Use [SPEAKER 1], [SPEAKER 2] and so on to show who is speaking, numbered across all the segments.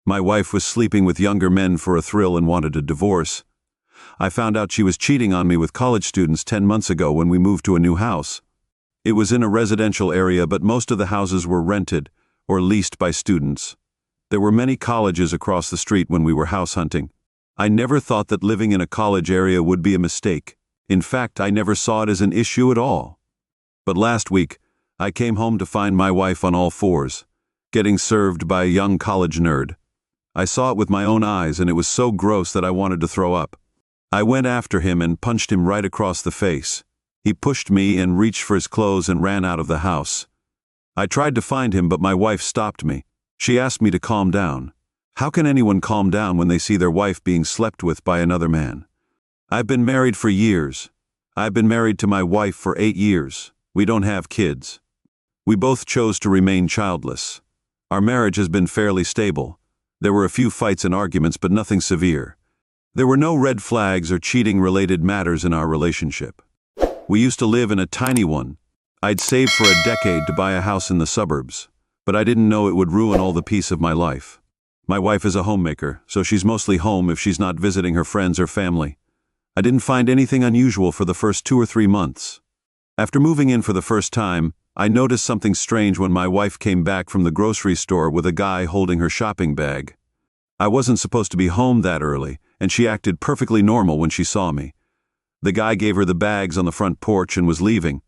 [SPEAKER 1] My wife was sleeping with younger men for a thrill and wanted a divorce. I found out she was cheating on me with college students 10 months ago when we moved to a new house. It was in a residential area, but most of the houses were rented or leased by students. There were many colleges across the street when we were house hunting. I never thought that living in a college area would be a mistake. In fact, I never saw it as an issue at all. But last week, I came home to find my wife on all fours, getting served by a young college nerd. I saw it with my own eyes, and it was so gross that I wanted to throw up. I went after him and punched him right across the face. He pushed me and reached for his clothes and ran out of the house. I tried to find him, but my wife stopped me. She asked me to calm down. How can anyone calm down when they see their wife being slept with by another man? I've been married for years. I've been married to my wife for 8 years. We don't have kids. We both chose to remain childless. Our marriage has been fairly stable. There were a few fights and arguments, but nothing severe. There were no red flags or cheating-related matters in our relationship. We used to live in a tiny one. I'd saved for a decade to buy a house in the suburbs, but I didn't know it would ruin all the peace of my life. My wife is a homemaker, so she's mostly home if she's not visiting her friends or family. I didn't find anything unusual for the first 2 or 3 months. After moving in for the first time, I noticed something strange when my wife came back from the grocery store with a guy holding her shopping bag. I wasn't supposed to be home that early, and she acted perfectly normal when she saw me. The guy gave her the bags on the front porch and was leaving.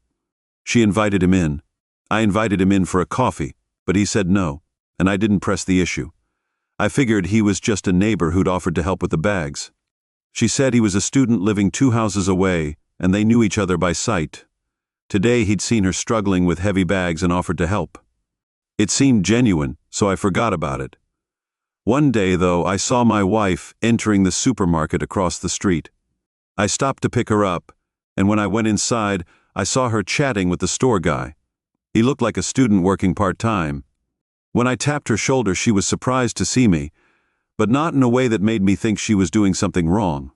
[SPEAKER 1] She invited him in. I invited him in for a coffee, but he said no, and I didn't press the issue. I figured he was just a neighbor who'd offered to help with the bags. She said he was a student living 2 houses away, and they knew each other by sight. Today he'd seen her struggling with heavy bags and offered to help. It seemed genuine, so I forgot about it. One day, though, I saw my wife entering the supermarket across the street. I stopped to pick her up, and when I went inside, I saw her chatting with the store guy. He looked like a student working part-time. When I tapped her shoulder, she was surprised to see me, but not in a way that made me think she was doing something wrong.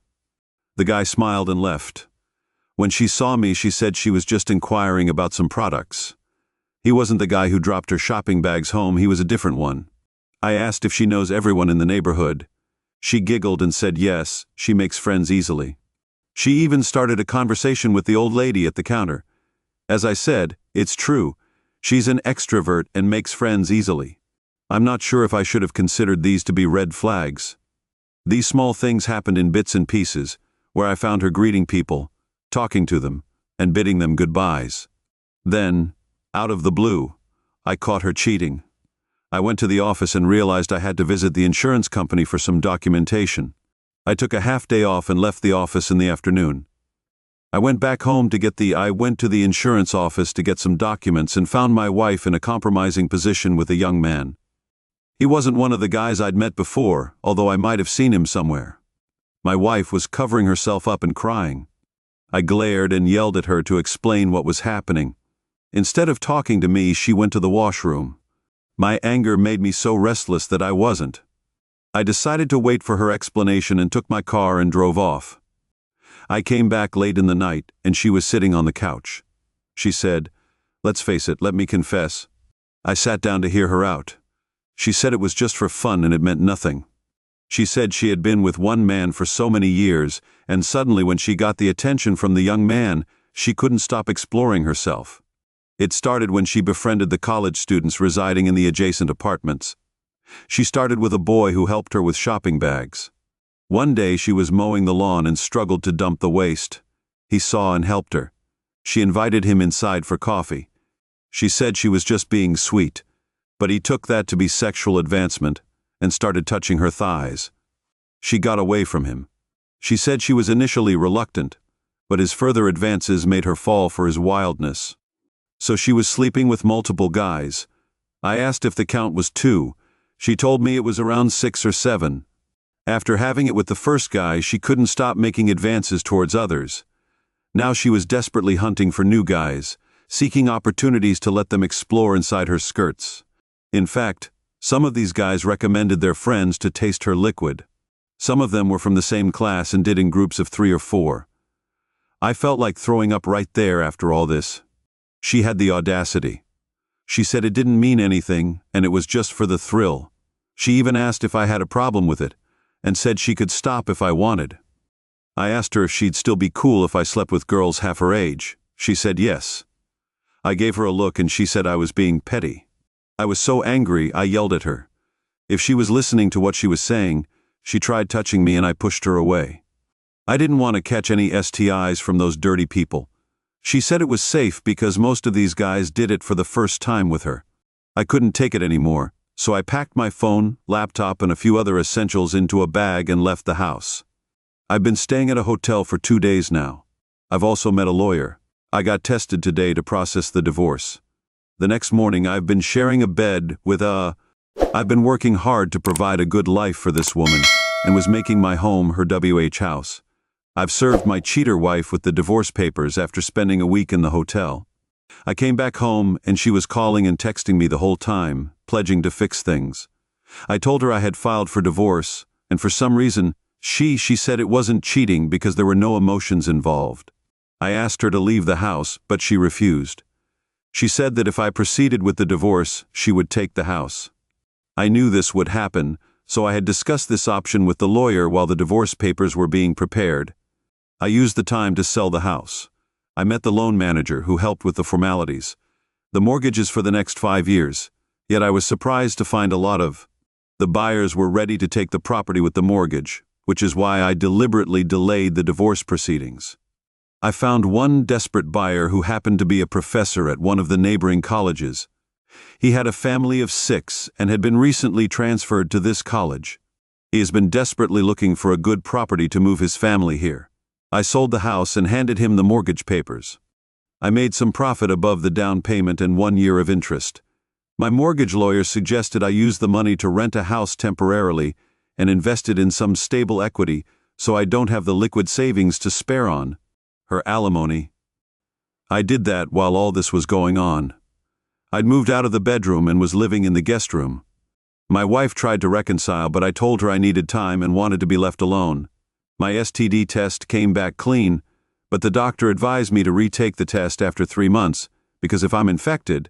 [SPEAKER 1] The guy smiled and left. When she saw me, she said she was just inquiring about some products. He wasn't the guy who dropped her shopping bags home, he was a different one. I asked if she knows everyone in the neighborhood. She giggled and said yes, she makes friends easily. She even started a conversation with the old lady at the counter. As I said, it's true. She's an extrovert and makes friends easily. I'm not sure if I should have considered these to be red flags. These small things happened in bits and pieces, where I found her greeting people, talking to them, and bidding them goodbyes. Then, out of the blue, I caught her cheating. I went to the office and realized I had to visit the insurance company for some documentation. I took a half-day off and left the office in the afternoon. I went to the insurance office to get some documents and found my wife in a compromising position with a young man. He wasn't one of the guys I'd met before, although I might have seen him somewhere. My wife was covering herself up and crying. I glared and yelled at her to explain what was happening. Instead of talking to me, she went to the washroom. My anger made me so restless that I wasn't. I decided to wait for her explanation and took my car and drove off. I came back late in the night, and she was sitting on the couch. She said, "Let's face it, let me confess." I sat down to hear her out. She said it was just for fun and it meant nothing. She said she had been with one man for so many years, and suddenly when she got the attention from the young man, she couldn't stop exploring herself. It started when she befriended the college students residing in the adjacent apartments. She started with a boy who helped her with shopping bags. One day she was mowing the lawn and struggled to dump the waste. He saw and helped her. She invited him inside for coffee. She said she was just being sweet, but he took that to be sexual advancement and started touching her thighs. She got away from him. She said she was initially reluctant, but his further advances made her fall for his wildness. So she was sleeping with multiple guys. I asked if the count was 2. She told me it was around 6 or 7. After having it with the first guy, she couldn't stop making advances towards others. Now she was desperately hunting for new guys, seeking opportunities to let them explore inside her skirts. In fact, some of these guys recommended their friends to taste her liquid. Some of them were from the same class and did in groups of 3 or 4. I felt like throwing up right there after all this. She had the audacity. She said it didn't mean anything, and it was just for the thrill. She even asked if I had a problem with it, and said she could stop if I wanted. I asked her if she'd still be cool if I slept with girls half her age. She said yes. I gave her a look and she said I was being petty. I was so angry I yelled at her. If she was listening to what she was saying, she tried touching me and I pushed her away. I didn't want to catch any STIs from those dirty people. She said it was safe because most of these guys did it for the first time with her. I couldn't take it anymore, so I packed my phone, laptop, and a few other essentials into a bag and left the house. I've been staying at a hotel for 2 days now. I've also met a lawyer. I got tested today to process the divorce. The next morning I've been sharing a bed with I've been working hard to provide a good life for this woman and was making my home her house. I've served my cheater wife with the divorce papers after spending a week in the hotel. I came back home and she was calling and texting me the whole time, pledging to fix things. I told her I had filed for divorce, and for some reason, she said it wasn't cheating because there were no emotions involved. I asked her to leave the house, but she refused. She said that if I proceeded with the divorce, she would take the house. I knew this would happen, so I had discussed this option with the lawyer while the divorce papers were being prepared. I used the time to sell the house. I met the loan manager who helped with the formalities. The mortgage is for the next 5 years, yet I was surprised to find a lot of the buyers were ready to take the property with the mortgage, which is why I deliberately delayed the divorce proceedings. I found one desperate buyer who happened to be a professor at one of the neighboring colleges. He had a family of 6 and had been recently transferred to this college. He has been desperately looking for a good property to move his family here. I sold the house and handed him the mortgage papers. I made some profit above the down payment and 1 year of interest. My mortgage lawyer suggested I use the money to rent a house temporarily and invest it in some stable equity so I don't have the liquid savings to spare on her alimony. I did that while all this was going on. I'd moved out of the bedroom and was living in the guest room. My wife tried to reconcile, but I told her I needed time and wanted to be left alone. My STD test came back clean, but the doctor advised me to retake the test after 3 months because if I'm infected,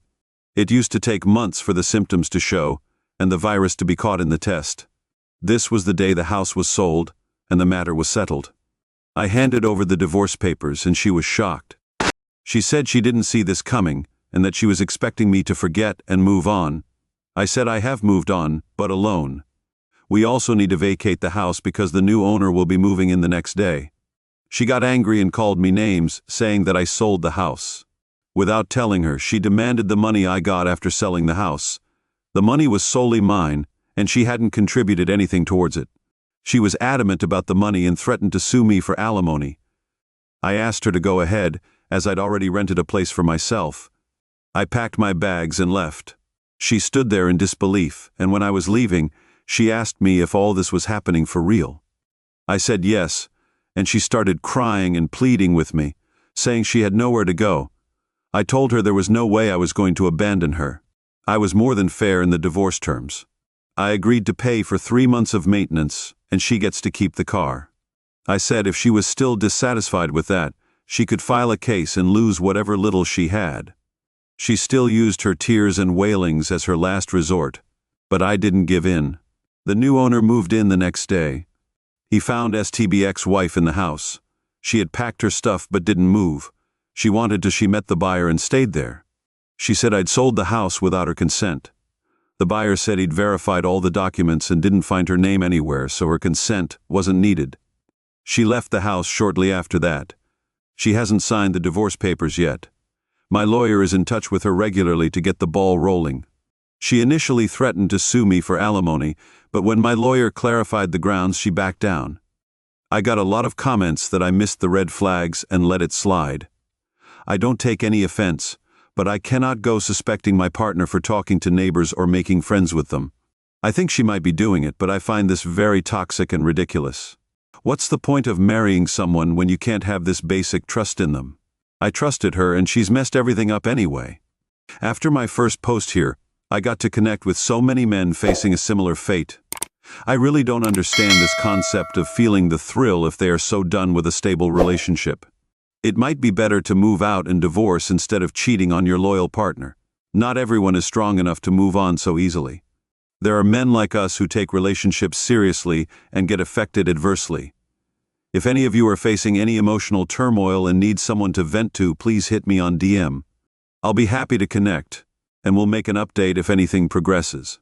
[SPEAKER 1] it used to take months for the symptoms to show and the virus to be caught in the test. This was the day the house was sold and the matter was settled. I handed over the divorce papers and she was shocked. She said she didn't see this coming and that she was expecting me to forget and move on. I said I have moved on, but alone. We also need to vacate the house because the new owner will be moving in the next day. She got angry and called me names, saying that I sold the house. Without telling her, she demanded the money I got after selling the house. The money was solely mine, and she hadn't contributed anything towards it. She was adamant about the money and threatened to sue me for alimony. I asked her to go ahead, as I'd already rented a place for myself. I packed my bags and left. She stood there in disbelief, and when I was leaving, she asked me if all this was happening for real. I said yes, and she started crying and pleading with me, saying she had nowhere to go. I told her there was no way I was going to abandon her. I was more than fair in the divorce terms. I agreed to pay for 3 months of maintenance, and she gets to keep the car. I said if she was still dissatisfied with that, she could file a case and lose whatever little she had. She still used her tears and wailings as her last resort, but I didn't give in. The new owner moved in the next day. He found STBX's wife in the house. She had packed her stuff but didn't move. She wanted till she met the buyer and stayed there. She said I'd sold the house without her consent. The buyer said he'd verified all the documents and didn't find her name anywhere, so her consent wasn't needed. She left the house shortly after that. She hasn't signed the divorce papers yet. My lawyer is in touch with her regularly to get the ball rolling. She initially threatened to sue me for alimony, but when my lawyer clarified the grounds, she backed down. I got a lot of comments that I missed the red flags and let it slide. I don't take any offense, but I cannot go suspecting my partner for talking to neighbors or making friends with them. I think she might be doing it, but I find this very toxic and ridiculous. What's the point of marrying someone when you can't have this basic trust in them? I trusted her and she's messed everything up anyway. After my first post here, I got to connect with so many men facing a similar fate. I really don't understand this concept of feeling the thrill if they are so done with a stable relationship. It might be better to move out and divorce instead of cheating on your loyal partner. Not everyone is strong enough to move on so easily. There are men like us who take relationships seriously and get affected adversely. If any of you are facing any emotional turmoil and need someone to vent to, please hit me on DM. I'll be happy to connect, and we'll make an update if anything progresses.